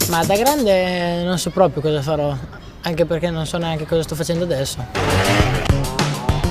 Ma da grande non so proprio cosa farò, anche perché non so neanche cosa sto facendo adesso.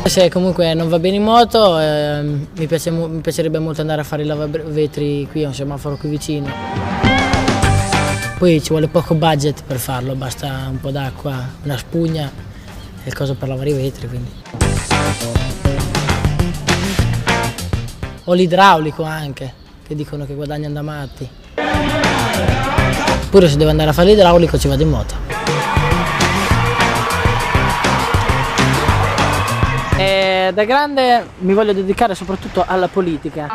Se comunque non va bene in moto, mi piacerebbe molto andare a fare i lavavetri qui a un semaforo qui vicino. Poi ci vuole poco budget per farlo, basta un po' d'acqua, una spugna e il coso per lavare i vetri, quindi. O l'idraulico anche, che dicono che guadagnano da matti. Pure se devo andare a fare l'idraulico ci vado in moto. Da grande mi voglio dedicare soprattutto alla politica.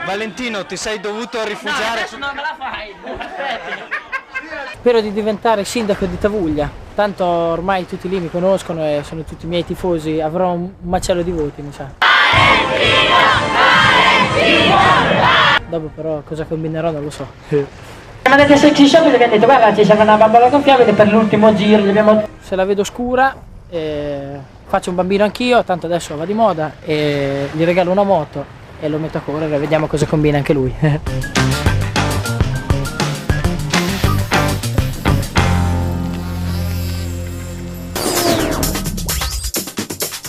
Valentino, ti sei dovuto rifugiare? No, adesso non me la fai, aspetti. Spero di diventare sindaco di Tavuglia, tanto ormai tutti lì mi conoscono e sono tutti miei tifosi, avrò un macello di voti, mi sa. Dopo però cosa combinerò non lo so. Siamo andati a Sexy Shop e abbiamo detto guarda ci serve una bambola gonfiabile per l'ultimo giro. Se la vedo scura faccio un bambino anch'io, tanto adesso va di moda, e gli regalo una moto e lo metto a correre e vediamo cosa combina anche lui.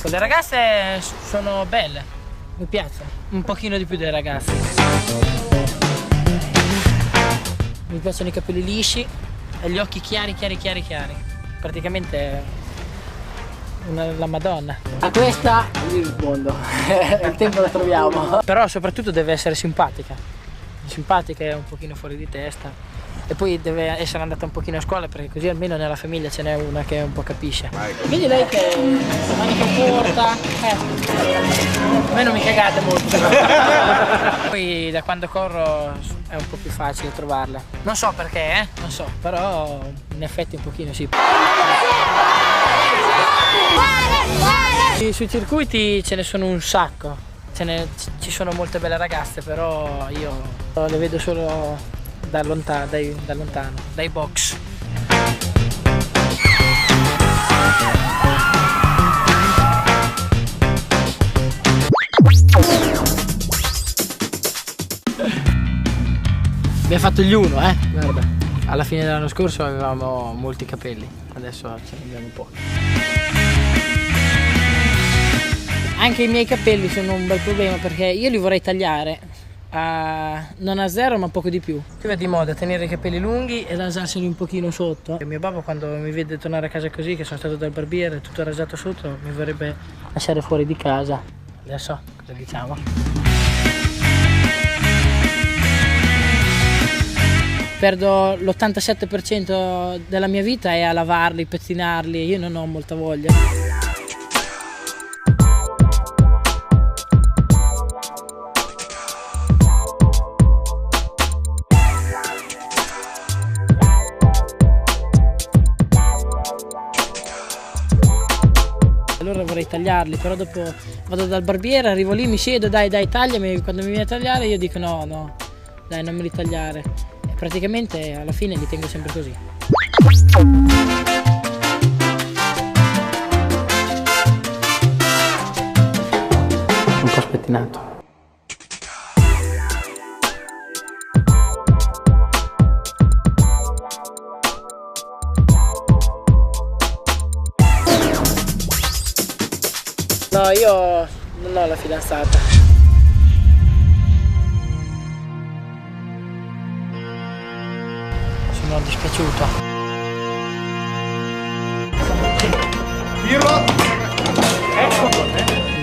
Le ragazze sono belle, mi piacciono, un pochino di più delle ragazze. Mi piacciono i capelli lisci e gli occhi chiari. Praticamente la Madonna. A questa gli rispondo, il tempo lo troviamo. Però soprattutto deve essere simpatica. Simpatica e un pochino fuori di testa. E poi deve essere andata un pochino a scuola perché così almeno nella famiglia ce n'è una che un po' capisce. Vedi lei che è manica corta, a me non mi cagate molto. Poi da quando corro è un po' più facile trovarla. Non so perché, non so, però in effetti un pochino sì. Sui circuiti ce ne sono un sacco, ci sono molte belle ragazze, però io le vedo solo da lontano, dai box. Abbiamo fatto gli uno, guarda. Alla fine dell'anno scorso avevamo molti capelli, adesso ce ne abbiamo pochi. Anche i miei capelli sono un bel problema perché io li vorrei tagliare. Non a zero ma poco di più. Va di moda tenere i capelli lunghi e rasarseli un pochino sotto. Mio babbo quando mi vede tornare a casa così, che sono stato dal barbiere tutto rasato sotto, mi vorrebbe lasciare fuori di casa. Adesso cosa diciamo? Perdo l'87% della mia vita è a lavarli, pettinarli, io non ho molta voglia. Allora vorrei tagliarli, però dopo vado dal barbiere, arrivo lì, mi siedo, dai tagliami, quando mi viene a tagliare io dico no, dai non me li tagliare. E praticamente alla fine li tengo sempre così. Un po' spettinato. No, io non ho la fidanzata. Sono dispiaciuto.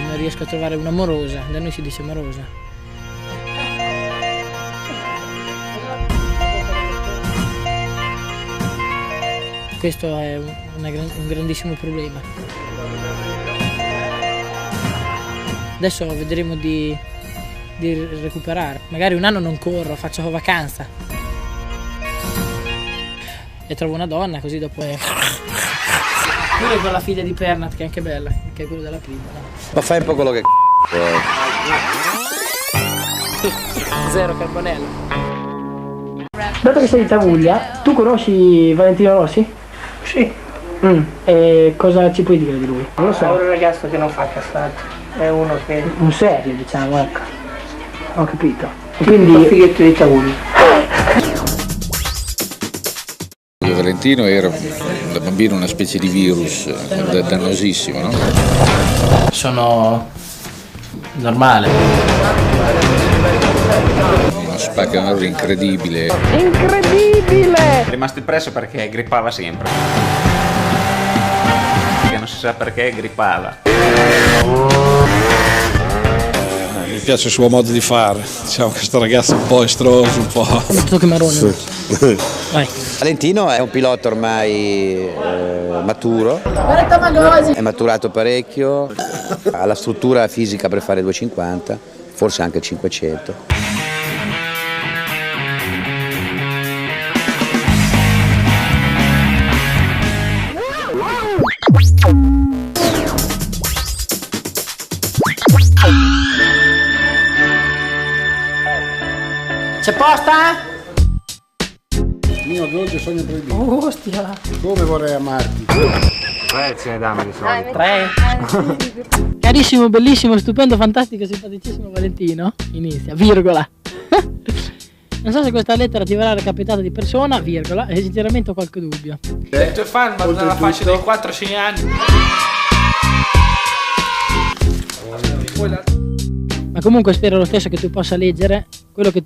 Non riesco a trovare un'amorosa, da noi si dice amorosa. Questo è un grandissimo problema. Adesso vedremo di recuperare. Magari un anno non corro, faccio vacanza. E trovo una donna, così dopo è... Pure con la figlia di Pernat, che è anche bella, che è quello della prima. No? Ma fai un po' quello che Zero carbonello. Dato che sei di Tavuglia, tu conosci Valentino Rossi? Sì. E cosa ci puoi dire di lui? Non lo so. È un ragazzo che non fa cazzate, è uno che... Un serio, diciamo, ecco. Ho capito. Quindi fighetto di tavolino. Valentino era da bambino una specie di virus dannosissimo, no? Sono normale. Uno spaccanoro incredibile. È rimasto impresso perché grippava sempre. Che non si sa perché grippava. Mi piace il suo modo di fare, diciamo che sto ragazzo è un po' estroso, un po'. Tocchi marrone. Sì. Vai. Valentino è un pilota ormai maturo, è maturato parecchio, ha la struttura fisica per fare 250, forse anche 500. C'è posta? Mio dolce sogno proibito. Ostia. Come vorrei amarti. 3 ce ne danno di solito. 3. Carissimo, bellissimo, stupendo, fantastico, simpaticissimo Valentino. Inizia, virgola. Non so se questa lettera ti verrà recapitata di persona, virgola, e sinceramente ho qualche dubbio. I tuoi fan vanno dalla fascia dei 4-6 anni. Ma comunque spero lo stesso che tu possa leggere quello che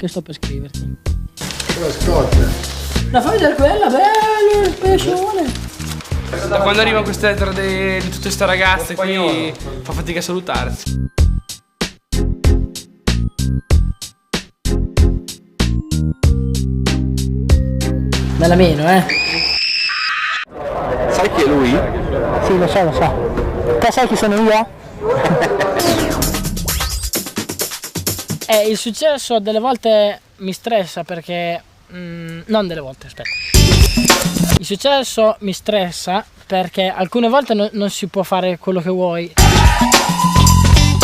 sto per scriverti. Ascolta. La fammi vedere quella, bello, spessone. Da quando arrivano queste lettere di tutte queste ragazze qui fa fatica a salutarsi. Bella meno, Sai chi è lui? Sì, lo so. Te sai chi sono io? Il successo delle volte mi stressa perché... non delle volte, aspetta. Il successo mi stressa perché alcune volte non si può fare quello che vuoi.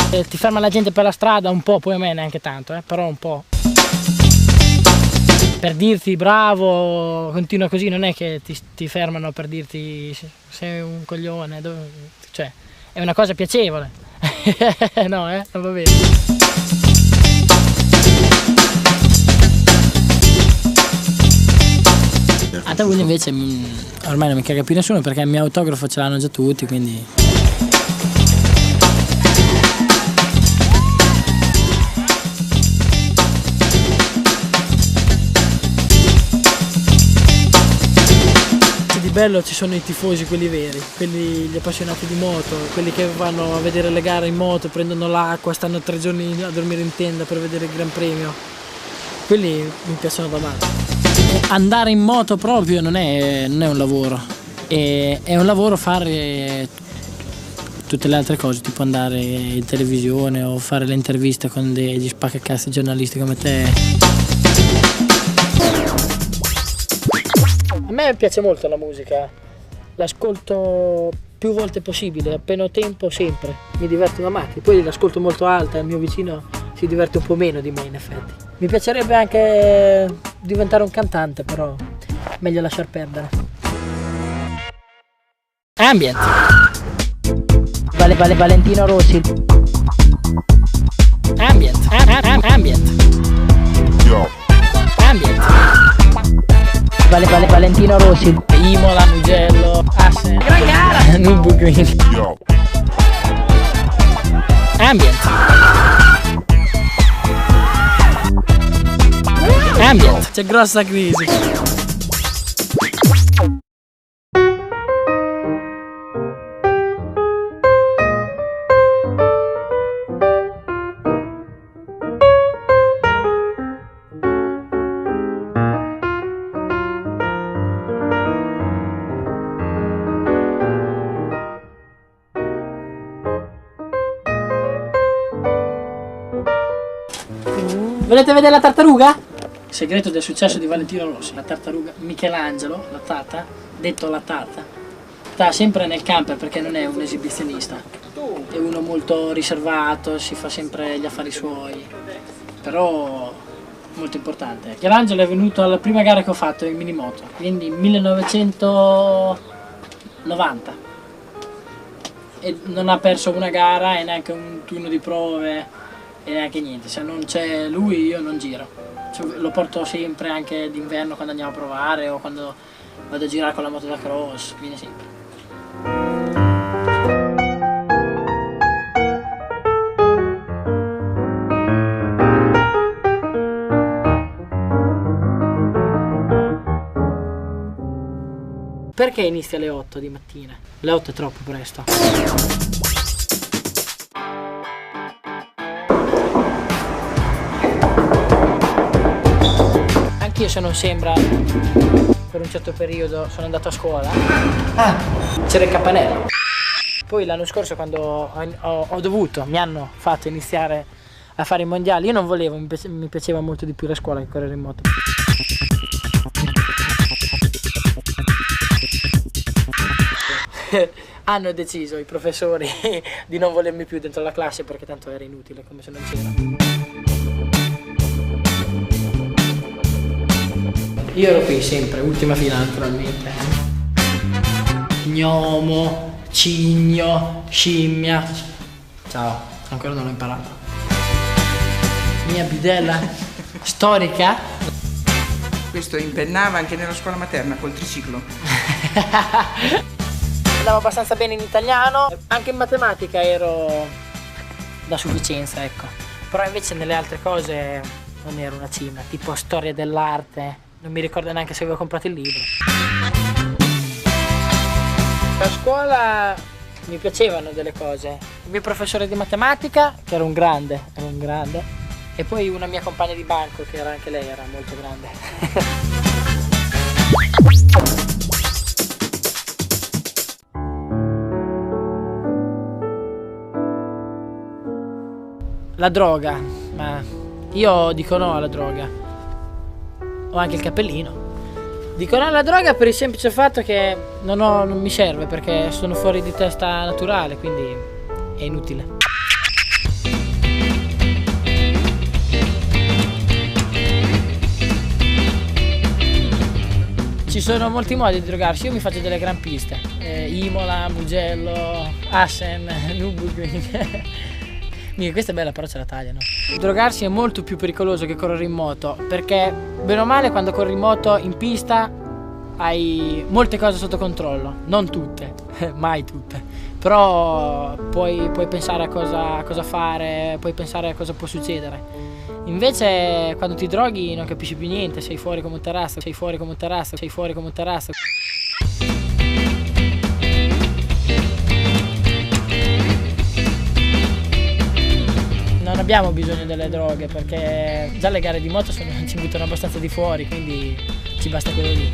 Ti ferma la gente per la strada un po', poi a me neanche tanto, però un po'. Per dirti bravo, continua così, non è che ti fermano per dirti sei un coglione, cioè è una cosa piacevole. No, non va bene. A Tavuglia invece ormai non mi caga più nessuno perché il mio autografo ce l'hanno già tutti, quindi... Di bello ci sono i tifosi, quelli veri, quelli gli appassionati di moto, quelli che vanno a vedere le gare in moto, prendono l'acqua, stanno 3 giorni a dormire in tenda per vedere il Gran Premio. Quelli mi piacciono da male. Andare in moto proprio non è un lavoro, è un lavoro fare tutte le altre cose, tipo andare in televisione o fare le interviste con degli spaccacazzi giornalisti come te. A me piace molto la musica, l'ascolto più volte possibile, appena ho tempo sempre, mi diverto da matti, poi l'ascolto molto alta, il mio vicino si diverte un po' meno di me in effetti. Mi piacerebbe anche diventare un cantante, però meglio lasciar perdere. Ambient. Valentino Rossi. Ambient. Ambient. Ambient. Valentino Rossi. Imola, Mugello, Assen. Gran gara. Nürburgring. Ambient. Ambient. C'è grossa crisi. Volete vedere la tartaruga? Il segreto del successo di Valentino Rossi, la tartaruga. Michelangelo, la tata, detto la tata, sta sempre nel camper perché non è un esibizionista, è uno molto riservato, si fa sempre gli affari suoi, però molto importante. Michelangelo è venuto alla prima gara che ho fatto in minimoto, quindi 1990, e non ha perso una gara e neanche un turno di prove. e neanche niente, se non c'è lui io non giro. Cioè, lo porto sempre anche d'inverno quando andiamo a provare o quando vado a girare con la moto da cross, viene sempre. Perché inizia alle 8 di mattina? Le 8 è troppo presto. Anch'io, se non sembra, per un certo periodo sono andato a scuola. C'era il campanello. Poi l'anno scorso quando ho dovuto, mi hanno fatto iniziare a fare i mondiali, io non volevo, mi piaceva molto di più la scuola che correre in moto. Hanno deciso i professori di non volermi più dentro la classe perché tanto era inutile, come se non c'era. Io ero qui sempre, ultima fila naturalmente. Gnomo, cigno, scimmia. Ciao, ancora non l'ho imparato. Mia bidella storica. Questo impennava anche nella scuola materna col triciclo. Andavo abbastanza bene in italiano, anche in matematica ero da sufficienza, ecco. Però invece nelle altre cose non ero una cima, tipo storia dell'arte, non mi ricordo neanche se avevo comprato il libro. A scuola mi piacevano delle cose. Il mio professore di matematica, che era un grande, e poi una mia compagna di banco, che era anche lei, era molto grande. La droga, ma io dico no alla droga. Ho anche il cappellino. Dico no alla droga per il semplice fatto che non mi serve, perché sono fuori di testa naturale, quindi è inutile. Ci sono molti modi di drogarsi, io mi faccio delle gran piste. Imola, Mugello, Assen, Nürburgring. Questa è bella, però ce la tagliano. Drogarsi è molto più pericoloso che correre in moto, perché bene o male quando corri in moto in pista hai molte cose sotto controllo, non tutte, mai tutte, però puoi pensare a cosa fare, puoi pensare a cosa può succedere. Invece quando ti droghi non capisci più niente, sei fuori come un terrazzo, sei fuori come un terrazzo, sei fuori come un terrazzo. Non abbiamo bisogno delle droghe perché già le gare di moto ci buttano abbastanza di fuori, quindi ci basta quello lì.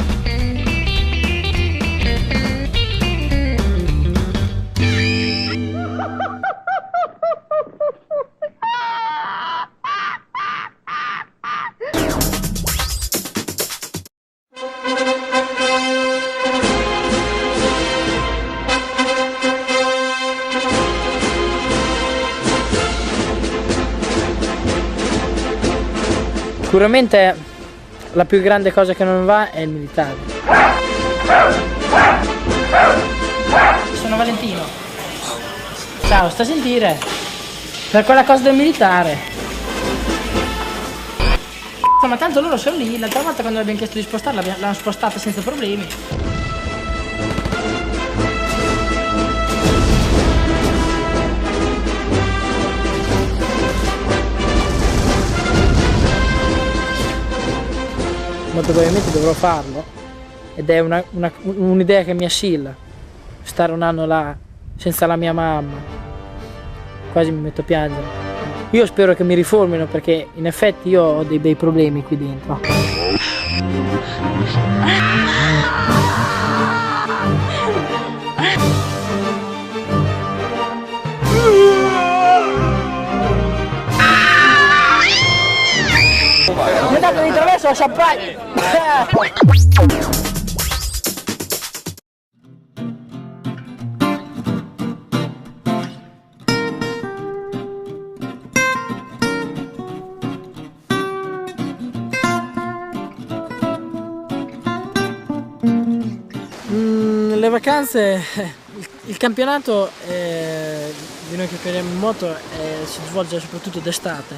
Sicuramente la più grande cosa che non va è il militare. Sono Valentino. Ciao, sta a sentire? Per quella cosa del militare. Ma tanto loro sono lì, l'altra volta quando abbiamo chiesto di spostarla l'hanno spostata senza problemi. Molto probabilmente dovrò farlo ed è un'idea che mi assilla, stare un anno là senza la mia mamma, quasi mi metto a piangere. Io spero che mi riformino perché in effetti io ho dei bei problemi qui dentro. Mi ha dato di traverso la champagne! Le vacanze, il campionato di noi che corriamo in moto si svolge soprattutto d'estate,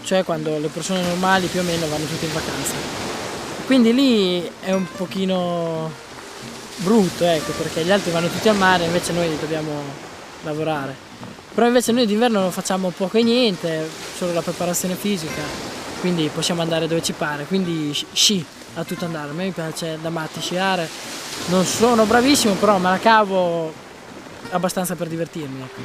cioè quando le persone normali più o meno vanno tutte in vacanza. Quindi lì è un pochino brutto, ecco, perché gli altri vanno tutti al mare, invece noi dobbiamo lavorare. Però invece noi d'inverno facciamo poco e niente, solo la preparazione fisica, quindi possiamo andare dove ci pare, quindi sci a tutto andare. A me mi piace da matti sciare, non sono bravissimo, però me la cavo abbastanza per divertirmi, ecco.